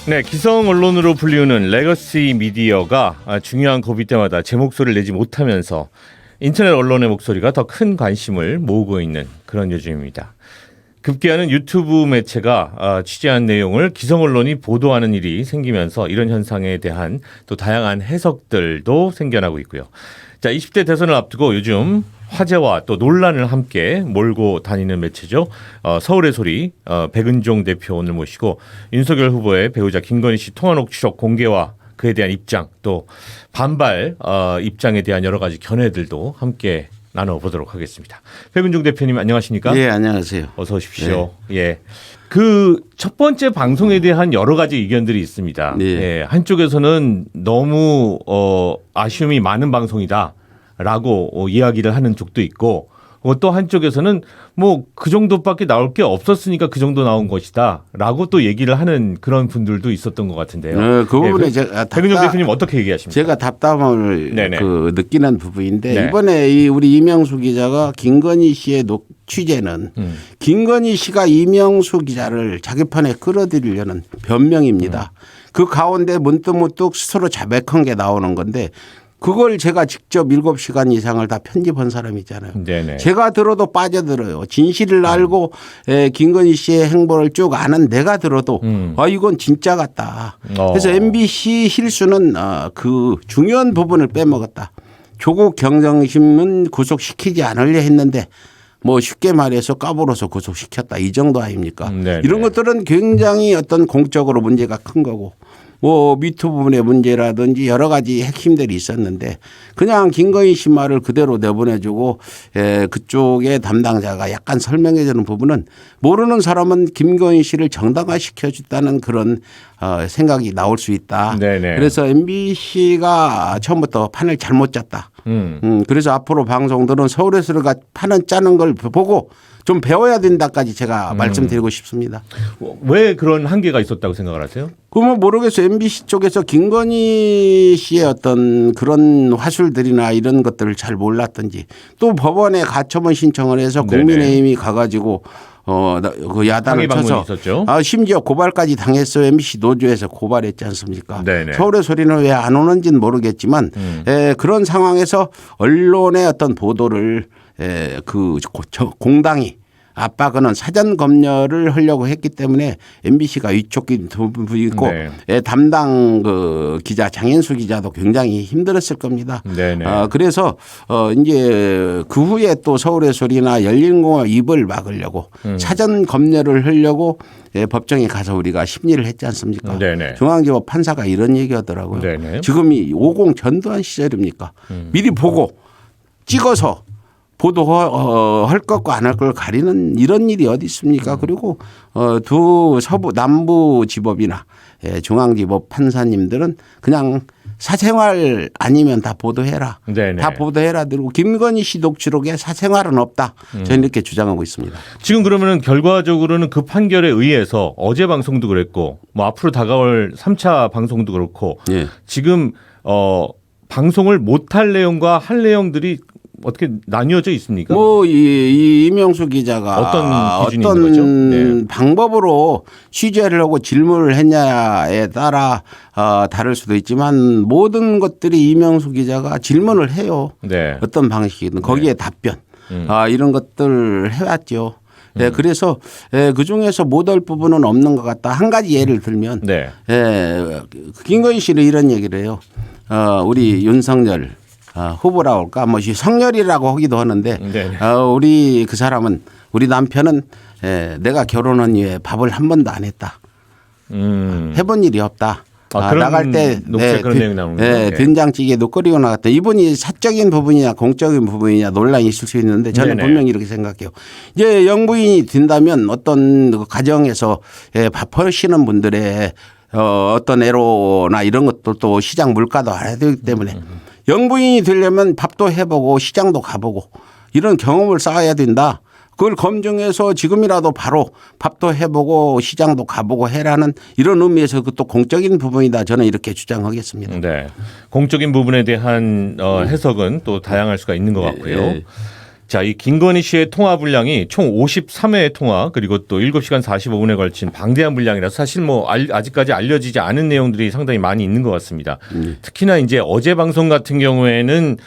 네, 기성 언론으로 불리우는 레거시 미디어가 중요한 고비 때마다 제 목소리를 내지 못하면서 인터넷 언론의 목소리가 더 큰 관심을 모으고 있는 그런 요즘입니다. 급기야는 유튜브 매체가 취재한 내용을 기성 언론이 보도하는 일이 생기면서 이런 현상에 대한 또 다양한 해석들도 생겨나고 있고요. 자, 20대 대선을 앞두고 요즘 화제와 또 논란을 함께 몰고 다니는 매체죠. 서울의 소리 백은종 대표 오늘 모시고 윤석열 후보의 배우자 김건희 씨 통화 녹취록 공개와 그에 대한 입장 또 반발 입장에 대한 여러 가지 견해들도 함께 나눠보도록 하겠습니다. 백은종 대표님 안녕하십니까? 예, 안녕하세요. 어서 오십시오. 네. 예. 그 첫 번째 방송에 대한 여러 가지 의견들이 있습니다. 네. 예. 한쪽에서는 너무 아쉬움이 많은 방송이다라고 이야기를 하는 쪽도 있고 또 한쪽에서는 뭐 그 정도밖에 나올 게 없었으니까 그 정도 나온 것이다라고 또 얘기를 하는 그런 분들도 있었던 것 같은데요. 그 부분에 제가 백은종 대표님 어떻게 얘기하십니까? 제가 답답함을 느끼는 부분인데 네. 이번에 우리 이명수 기자가 김건희 씨의 취재는 김건희 씨가 이명수 기자를 자기 편에 끌어들이려는 변명입니다. 그 가운데 문득문득 스스로 자백한 게 나오는 건데 그걸 제가 직접 7시간 이상을 다 편집한 사람이잖아요. 네네. 제가 들어도 빠져들어요. 진실을 알고 김건희 씨의 행보를 쭉 아는 내가 들어도 이건 진짜 같다. 그래서 MBC 실수는 그 중요한 부분을 빼먹었다. 조국 경정심은 구속시키지 않으려 했는데 뭐 쉽게 말해서 까불어서 구속시켰다. 이 정도 아닙니까? 네네. 이런 것들은 굉장히 어떤 공적으로 문제가 큰 거고 뭐 미투 부분의 문제라든지 여러 가지 핵심들이 있었는데 그냥 김건희 씨 말을 그대로 내보내주고 그쪽의 담당자가 약간 설명해 주는 부분은 모르는 사람은 김건희 씨를 정당화시켜 줬다는 그런 생각이 나올 수 있다. 네네. 그래서 MBC가 처음부터 판을 잘못 짰다. 그래서 앞으로 방송들은 서울에서 판을 짜는 걸 보고 좀 배워야 된다까지 제가 말씀드리고 싶습니다. 왜 그런 한계가 있었다고 생각을 하세요? 그러면 모르겠어요. MBC 쪽에서 김건희 씨의 어떤 그런 화술들이나 이런 것들을 잘 몰랐던지 또 법원에 가처분 신청을 해서 국민의힘이 가가지고 그 야단을 쳐서 심지어 고발까지 당했어요. MBC 노조에서 고발했지 않습니까? 네네. 서울의 소리는 왜 안 오는지는 모르겠지만 그런 상황에서 언론의 어떤 보도를 공당이 압박은 사전 검열을 하려고 했기 때문에 MBC가 위촉이 있고 담당 그 기자 장현수 기자도 굉장히 힘들었을 겁니다. 그래서 이제 그 후에 또 서울의 소리나 열린공원 입을 막으려고 사전 검열을 하려고 법정에 가서 우리가 심리를 했지 않습니까? 중앙지법 판사가 이런 얘기하더라고요. 지금이 50 전두환 시절입니까? 미리 보고 찍어서 보도할 것과 안 할 걸 가리는 이런 일이 어디 있습니까? 그리고 두 서부 남부 지법이나 중앙지법 판사님들은 그냥 사생활 아니면 다 보도해라. 다 보도해라. 그리고 김건희 씨 녹취록에 사생활은 없다. 저는 이렇게 주장하고 있습니다. 지금 그러면 결과적으로는 그 판결에 의해서 어제 방송도 그랬고 뭐 앞으로 다가올 3차 방송도 그렇고 지금 방송을 못할 내용과 할 내용들이 어떻게 나뉘어져 있습니까? 뭐 이 이명수 기자가 어떤 기준이 있는 거죠? 방법으로 취재를 하고 질문을 했냐에 따라 다를 수도 있지만 모든 것들이 이명수 기자가 질문을 해요. 어떤 방식이든 거기에 답변 이런 것들 해왔죠. 그래서 그중에서 못할 부분은 없는 것 같다. 한 가지 예를 들면 김건희 씨는 이런 얘기를 해요. 우리 윤석열 후보라고 할까 뭐 성렬이라고 하기도 하는데 우리 그 사람은 우리 남편은 내가 결혼한 이후에 밥을 한 번도 안 했다. 해본 일이 없다. 나갈 때 된장찌개도 끓이고 나갔다. 이분이 사적인 부분이냐 공적인 부분이냐 논란이 있을 수 있는데 저는 분명히 이렇게 생각해요. 이제 영부인이 된다면 어떤 가정에서 밥 하시는 분들의 어떤 애로나 이런 것들도 시장 물가도 알아야 되기 때문에 영부인이 되려면 밥도 해보고 시장도 가보고 이런 경험을 쌓아야 된다. 그걸 검증해서 지금이라도 바로 밥도 해보고 시장도 가보고 해라는 이런 의미에서 그것도 공적인 부분이다. 저는 이렇게 주장하겠습니다. 공적인 부분에 대한 해석은 또 다양할 수가 있는 것 같고요. 자, 이 김건희 씨의 통화 분량이 총 53회의 통화 그리고 또 7시간 45분에 걸친 방대한 분량이라서 사실 뭐 아직까지 알려지지 않은 내용들이 상당히 많이 있는 것 같습니다. 특히나 이제 어제 방송 같은 경우에는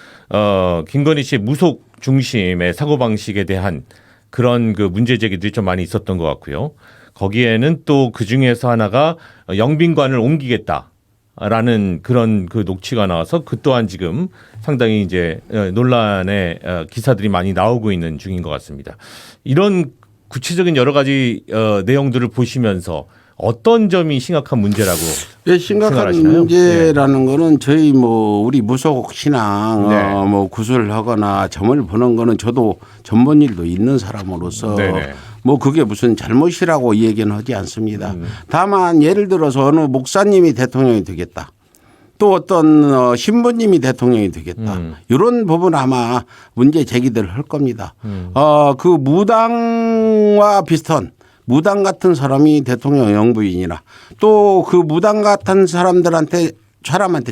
김건희 씨의 무속 중심의 사고방식에 대한 그런 그 문제 제기들이 좀 많이 있었던 것 같고요. 거기에는 또 그 중에서 하나가 영빈관을 옮기겠다라는 그런 그 녹취가 나와서 그 또한 지금 상당히 이제 논란의 기사들이 많이 나오고 있는 중인 것 같습니다. 이런 구체적인 여러 가지 내용들을 보시면서 어떤 점이 심각한 문제라고 심각한 생각하시나요? 문제라는 거는 저희 뭐 우리 무속 신앙 뭐 구슬을 하거나 점을 보는 거는 저도 전본 일도 있는 사람으로서 뭐 그게 무슨 잘못이라고 이 얘기는 하지 않습니다. 다만 예를 들어서 어느 목사님이 대통령이 되겠다. 또 어떤 신부님이 대통령이 되겠다. 이런 부분 아마 문제 제기들을 할 겁니다. 그 무당과 비슷한 무당 같은 사람이 대통령 영부인이나 또 그 무당 같은 사람한테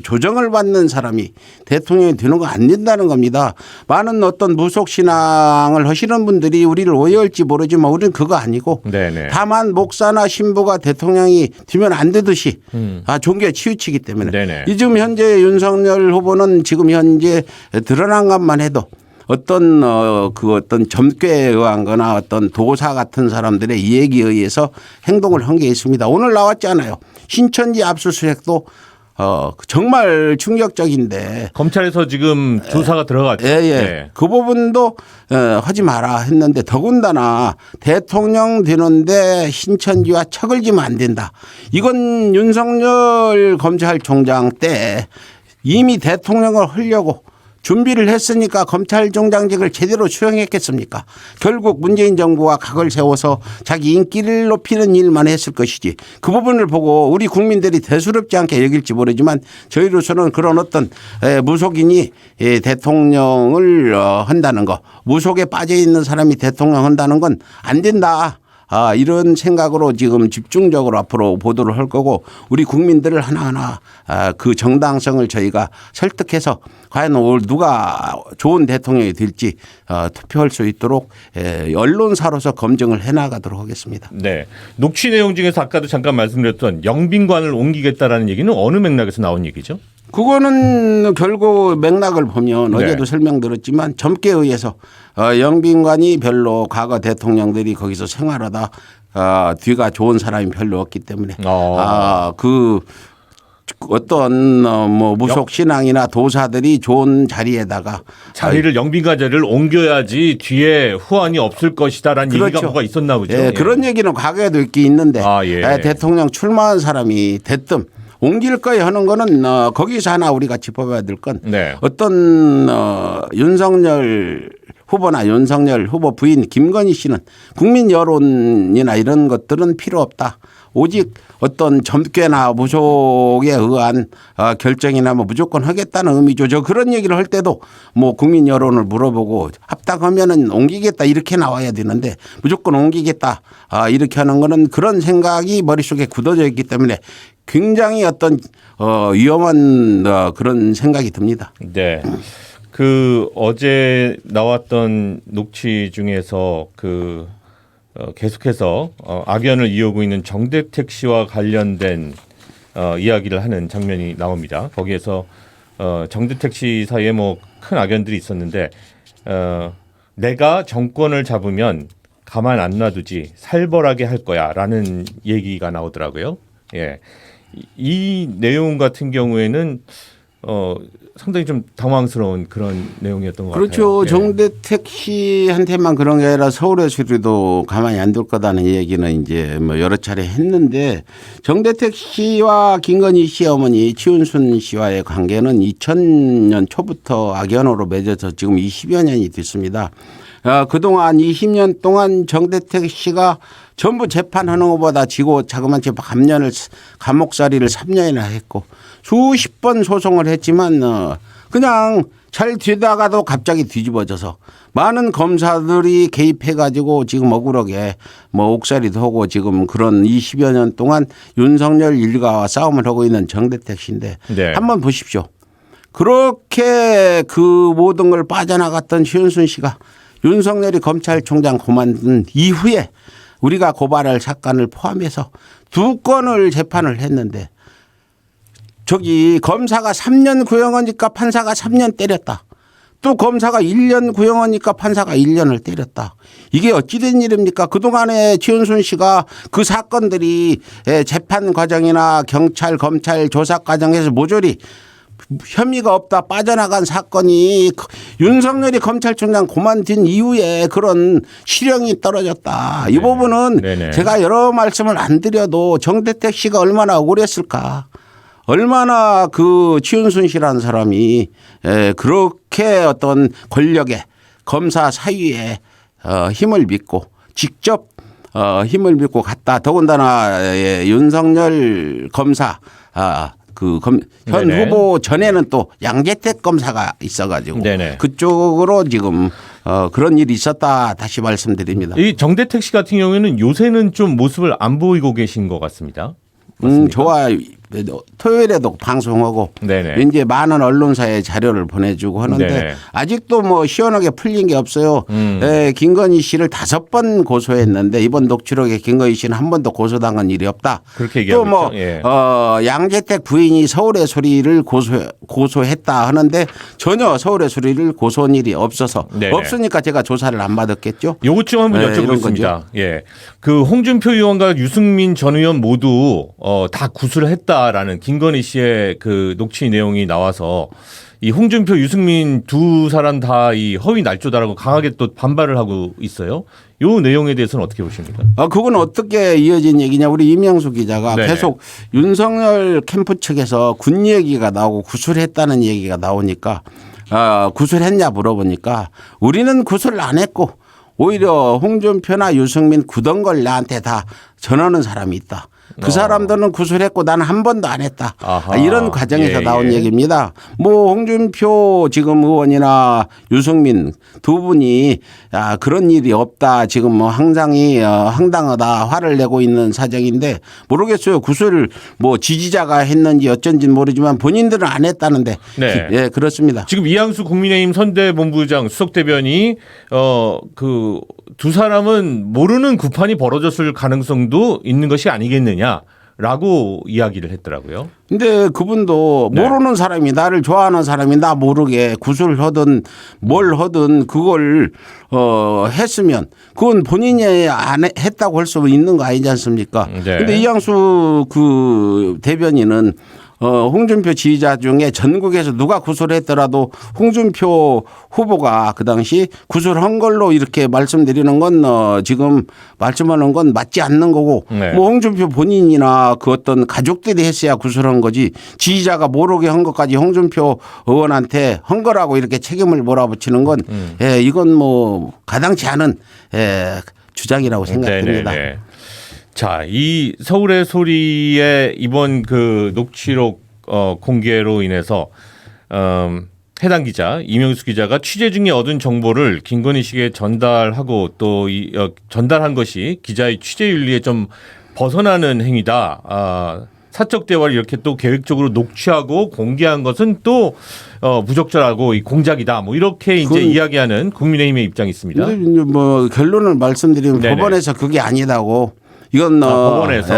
조정을 받는 사람이 대통령이 되는 거 안 된다는 겁니다. 많은 어떤 무속 신앙을 하시는 분들이 우리를 오해할지 모르지만 우리는 그거 아니고 다만 목사나 신부가 대통령이 되면 안 되듯이 종교에 치우치기 때문에 지금 현재 윤석열 후보는 지금 현재 드러난 것만 해도 어떤 어떤 점괘에 의한 거나 어떤 도사 같은 사람들의 이야기에 의해서 행동을 한 게 있습니다. 오늘 나왔잖아요. 신천지 압수수색도 정말 충격적인데 검찰에서 지금 조사가 들어갔죠. 그 부분도 하지 마라 했는데 더군다나 대통령 되는데 신천지와 척을 지면 안 된다. 이건 윤석열 검찰총장 때 이미 대통령을 하려고 준비를 했으니까 검찰총장직을 제대로 수행했겠습니까? 결국 문재인 정부가 각을 세워서 자기 인기를 높이는 일만 했을 것이지 그 부분을 보고 우리 국민들이 대수롭지 않게 여길지 모르지만 저희로서는 그런 어떤 무속인이 대통령을 한다는 거 무속에 빠져 있는 사람이 대통령 한다는 건 안 된다. 이런 생각으로 지금 집중적으로 앞으로 보도를 할 거고 우리 국민들을 하나하나 그 정당성을 저희가 설득해서 과연 누가 좋은 대통령이 될지 투표할 수 있도록 언론사로서 검증을 해나가도록 하겠습니다. 네. 녹취 내용 중에서 아까도 잠깐 말씀드렸던 영빈관을 옮기겠다라는 얘기는 어느 맥락에서 나온 얘기죠? 그거는 결국 맥락을 보면 어제도 설명드렸지만 점괘에 의해서 영빈관이 별로 과거 대통령들이 거기서 생활하다 뒤가 좋은 사람이 별로 없기 때문에 그 어떤 뭐 무속 신앙이나 도사들이 좋은 자리에다가 자리를 영빈관 자리를 옮겨야지 뒤에 후환이 없을 것이다라는 얘기가 뭐가 있었나 보죠. 그런 얘기는 과거에도 있긴 있는데 대통령 출마한 사람이 대뜸 옮길 거에 하는 거는 거기서 하나 우리가 짚어봐야 될 건 어떤 윤석열 후보나 윤석열 후보 부인 김건희 씨는 국민 여론이나 이런 것들은 필요 없다. 오직 어떤 점괘나 무속에 의한 결정이나 뭐 무조건 하겠다는 의미죠. 저 그런 얘기를 할 때도 뭐 국민 여론을 물어보고 합당하면은 옮기겠다 이렇게 나와야 되는데 무조건 옮기겠다 이렇게 하는 거는 그런 생각이 머릿속에 굳어져 있기 때문에 굉장히 어떤 위험한 그런 생각이 듭니다. 네. 그 어제 나왔던 녹취 중에서 그 계속해서 악연을 이어오고 있는 정대택 씨와 관련된 이야기를 하는 장면이 나옵니다. 거기에서 정대택 씨 사이에 뭐 큰 악연들이 있었는데 내가 정권을 잡으면 가만 안 놔두지 살벌하게 할 거야라는 얘기가 나오더라고요. 예. 이 내용 같은 경우에는 상당히 좀 당황스러운 그런 내용이었던 것 같아요. 그렇죠. 정대택 씨한테만 그런 게 아니라 서울에서도 가만히 안 둘 거다는 얘기는 이제 뭐 여러 차례 했는데 정대택 씨와 김건희 씨 어머니 치윤순 씨와의 관계는 2000년 초부터 악연으로 맺어서 지금 20여 년이 됐습니다. 그동안 20년 동안 정대택 씨가 전부 재판하는 것보다 지고 자그마치 감옥살이를 3년이나 했고 수십 번 소송을 했지만 그냥 잘 되다가도 갑자기 뒤집어져서 많은 검사들이 개입해 가지고 지금 억울하게 뭐 옥살이도 하고 지금 그런 20여 년 동안 윤석열 일가와 싸움을 하고 있는 정대택 씨인데 한번 보십시오. 그렇게 그 모든 걸 빠져나갔던 최은순 씨가 윤석열이 검찰총장 그만둔 이후에 우리가 고발할 사건을 포함해서 2건을 재판을 했는데 저기 검사가 3년 구형하니까 판사가 3년 때렸다. 또 검사가 1년 구형하니까 판사가 1년을 때렸다. 이게 어찌된 일입니까? 그동안에 지은순 씨가 그 사건들이 재판 과정이나 경찰 검찰 조사 과정에서 모조리 혐의가 없다 빠져나간 사건이 윤석열이 검찰총장 그만둔 이후에 그런 실형이 떨어졌다. 이 부분은 네네. 제가 여러 말씀을 안 드려도 정대택 씨가 얼마나 억울했을까. 얼마나 그 지은순 씨라는 사람이 그렇게 어떤 권력에 검사 사위에 힘을 믿고 직접 힘을 믿고 갔다. 더군다나 윤석열 검사 현 후보 전에는 또 양재택 검사가 있어가지고 네네. 그쪽으로 지금 그런 일이 있었다 다시 말씀드립니다. 이 정대택 씨 같은 경우에는 요새는 좀 모습을 안 보이고 계신 것 같습니다. 좋아요. 토요일에도 방송하고 네네. 이제 많은 언론사에 자료를 보내주고 하는데 네네. 아직도 뭐 시원하게 풀린 게 없어요. 김건희 씨를 5번 고소했는데 이번 녹취록에 김건희 씨는 한 번도 고소당한 일이 없다. 그렇게 얘기하고 또 뭐 예. 양재택 부인이 서울의 소리를 고소했다 하는데 전혀 서울의 소리를 고소한 일이 없어서 네네. 없으니까 제가 조사를 안 받았겠죠. 요것 좀 한번 여쭤보겠습니다. 예, 그 홍준표 의원과 유승민 전 의원 모두 다 구술을 했다. 라는 김건희 씨의 그 녹취 내용이 나와서 이 홍준표, 유승민 두 사람 다 이 허위 날조다라고 강하게 또 반발을 하고 있어요. 요 내용에 대해서는 어떻게 보십니까? 그건 어떻게 이어진 얘기냐. 우리 임영수 기자가 네네. 계속 윤석열 캠프 측에서 군 얘기가 나오고 구술했다는 얘기가 나오니까 구술했냐 물어보니까 우리는 구술을 안 했고 오히려 홍준표나 유승민 굳은 걸 나한테 다 전하는 사람이 있다. 그 사람들은 구술했고 나는 한 번도 안 했다. 아하. 이런 과정에서 나온 얘기입니다. 뭐 홍준표 지금 의원이나 유승민 두 분이 그런 일이 없다. 지금 뭐 항상이 황당하다 화를 내고 있는 사정인데 모르겠어요. 구술을 뭐 지지자가 했는지 어쩐지는 모르지만 본인들은 안 했다는데 네. 예, 그렇습니다. 지금 이항수 국민의힘 선대본부장 수석대변이 그 두 사람은 모르는 구판이 벌어졌을 가능성도 있는 것이 아니겠느냐라고 이야기를 했더라고요. 근데 그분도 모르는 사람이 나를 좋아하는 사람이 나 모르게 구술을 하든 뭘 하든 그걸 했으면 그건 본인이 안 했다고 할 수 있는 거 아니지 않습니까? 네. 근데 이항수 그 대변인은 홍준표 지지자 중에 전국에서 누가 구술을 했더라도 홍준표 후보가 그 당시 구술한 걸로 이렇게 말씀드리는 건 지금 말씀하는 건 맞지 않는 거고 네. 뭐 홍준표 본인이나 그 어떤 가족들이 했어야 구술한 거지 지지자가 모르게 한 것까지 홍준표 의원한테 한 거라고 이렇게 책임을 몰아붙이는 건 이건 뭐 가당치 않은 주장이라고 생각됩니다. 네네네. 자, 이 서울의 소리의 이번 그 녹취록 공개로 인해서 해당 기자 이명수 기자가 취재 중에 얻은 정보를 김건희 씨에게 전달하고 또 전달한 것이 기자의 취재 윤리에 좀 벗어나는 행위다. 사적 대화를 이렇게 또 계획적으로 녹취하고 공개한 것은 또 부적절하고 공작이다. 뭐 이렇게 이제 이야기하는 국민의힘의 입장이 있습니다. 뭐 결론을 말씀드리면 네네. 법원에서 그게 아니다고. 이건 법원에서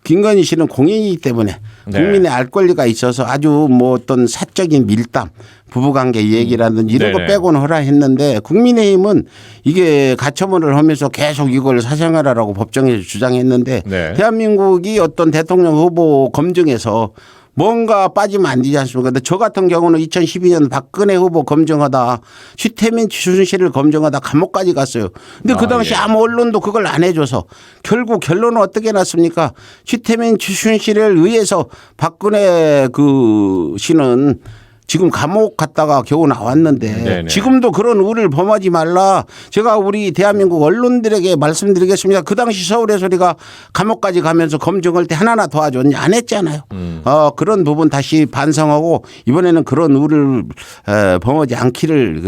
김건희 씨는 공인이기 때문에 국민의 알 권리가 있어서 아주 뭐 어떤 사적인 밀담 부부관계 얘기라든지 이런 거 빼고는 하라 했는데 국민의힘은 이게 가처분을 하면서 계속 이걸 사생활이라고 법정에서 주장했는데 대한민국이 어떤 대통령 후보 검증에서 뭔가 빠지면 안 되지 않습니까? 근데 저 같은 경우는 2012년 박근혜 후보 검증하다 최태민 최순실을 검증하다 감옥까지 갔어요. 근데 그 당시 아무 언론도 그걸 안 해줘서 결국 결론은 어떻게 났습니까? 최태민 최순실을 의해서 박근혜 그 씨는 지금 감옥 갔다가 겨우 나왔는데 네네. 지금도 그런 우를 범하지 말라. 제가 우리 대한민국 언론들에게 말씀드리겠습니다. 그 당시 서울의 소리가 감옥까지 가면서 검증할 때 하나나 도와줬냐 안 했잖아요. 그런 부분 다시 반성하고 이번에는 그런 우를 범하지 않기를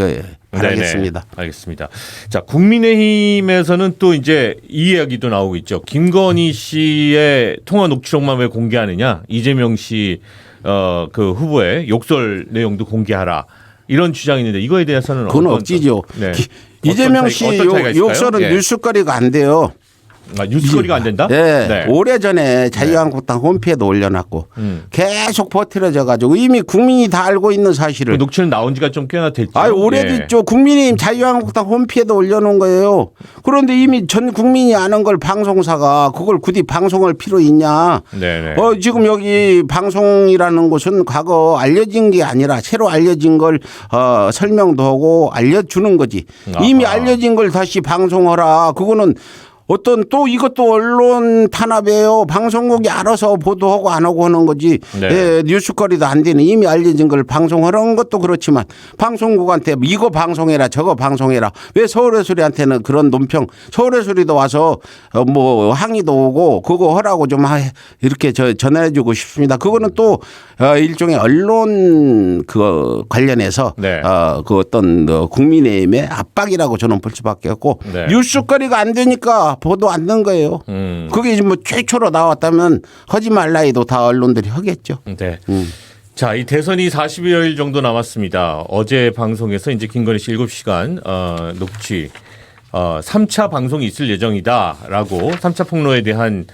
바라겠습니다. 네네. 알겠습니다. 자, 국민의힘에서는 또 이제 이 이야기도 나오고 있죠. 김건희 씨의 통화 녹취록만 왜 공개하느냐? 이재명 씨 그 후보의 욕설 내용도 공개하라. 이런 주장이 있는데 이거에 대해서는 그건 억지죠. 네. 이재명 씨 욕설은 뉴스거리가 안 돼요. 뉴스거리가 안 된다? 네. 네. 오래전에 자유한국당 홈페이지에도 올려놨고 계속 버티러져 가지고 이미 국민이 다 알고 있는 사실을. 그 녹취는 나온 지가 좀 꽤나 됐죠. 오래됐죠. 국민의힘 자유한국당 홈페이지에도 올려놓은 거예요. 그런데 이미 전 국민이 아는 걸 방송사가 그걸 굳이 방송할 필요 있냐. 네네. 지금 여기 방송이라는 곳은 과거 알려진 게 아니라 새로 알려진 걸 설명도 하고 알려주는 거지. 이미 알려진 걸 다시 방송하라. 그거는 어떤 또 이것도 언론 탄압이에요. 방송국이 알아서 보도하고 안 하고 하는 거지. 네. 예, 뉴스거리도 안 되는 이미 알려진 걸 방송하는 것도 그렇지만 방송국한테 이거 방송해라 저거 방송해라. 왜 서울의 소리한테는 그런 논평 서울의 소리도 와서 뭐 항의도 오고 그거 하라고 좀 이렇게 전해주고 싶습니다. 그거는 또 일종의 언론 그 관련해서 네. 그 어떤 국민의힘의 압박이라고 저는 볼 수밖에 없고 네. 뉴스거리가 안 되니까 보도 안 된 거예요. 그게 뭐 최초로 나왔다면 하지 말라 해도 다 언론들이 하겠죠. 네. 자, 이 대선이 40여일 정도 남았습니다. 어제 방송에서 이제 김건희 씨 7시간 녹취 3차 방송이 있을 예정이다라고 3차 폭로에 대한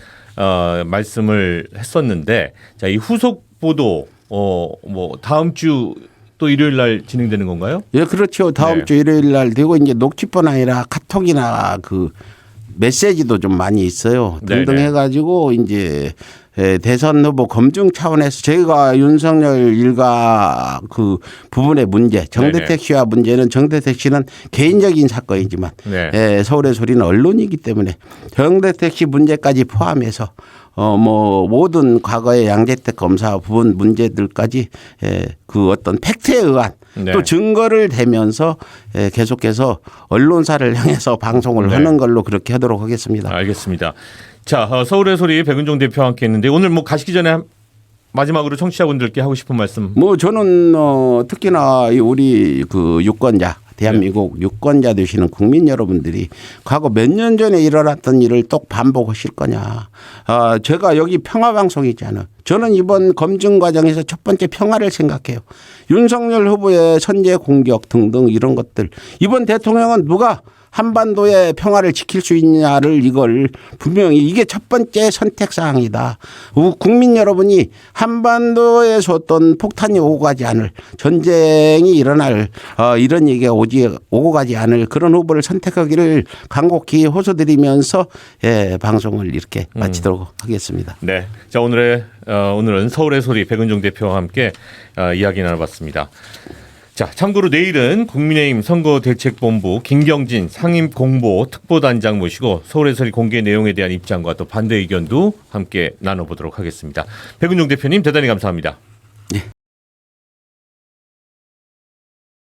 말씀을 했었는데 자, 이 후속 보도 뭐 다음 주 또 일요일 날 진행되는 건가요? 예, 그렇죠. 다음 주 일요일 날 되고 이제 녹취뿐 아니라 카톡이나 그 메시지도 좀 많이 있어요. 등등 네네. 해가지고 이제 대선 후보 검증 차원에서 저희가 윤석열 일가 그 부분의 문제 정대택 씨와 문제는 정대택 씨는 개인적인 사건이지만 네. 서울의 소리는 언론이기 때문에 정대택 씨 문제까지 포함해서 뭐 모든 과거의 양재택 검사 부분 문제들까지 그 어떤 팩트에 의한 네. 또 증거를 대면서 계속해서 언론사를 향해서 방송을 네. 하는 걸로 그렇게 하도록 하겠습니다. 알겠습니다. 자, 서울의 소리 백은종 대표와 함께 했는데 오늘 뭐 가시기 전에 마지막으로 청취자분들께 하고 싶은 말씀. 뭐 저는 특히나 우리 그 유권자 대한민국 유권자 되시는 국민 여러분들이 과거 몇 년 전에 일어났던 일을 또 반복하실 거냐. 제가 여기 평화방송이잖아요. 저는 이번 검증 과정에서 첫 번째 평화를 생각해요. 윤석열 후보의 선제 공격 등등 이런 것들. 이번 대통령은 누가 한반도의 평화를 지킬 수 있냐를 이걸 분명히 이게 첫 번째 선택 사항이다. 국민 여러분이 한반도에서 어떤 폭탄이 오고 가지 않을 전쟁이 일어날 이런 얘기가 오고 가지 않을 그런 후보를 선택하기를 간곡히 호소드리면서 방송을 이렇게 마치도록 하겠습니다. 네. 자, 오늘은 서울의 소리 백은종 대표와 함께 이야기 나눠봤습니다. 자, 참고로 내일은 국민의힘 선거대책본부 김경진 상임공보 특보단장 모시고 서울의 소리 공개 내용에 대한 입장과 또 반대 의견도 함께 나눠보도록 하겠습니다. 백은종 대표님 대단히 감사합니다.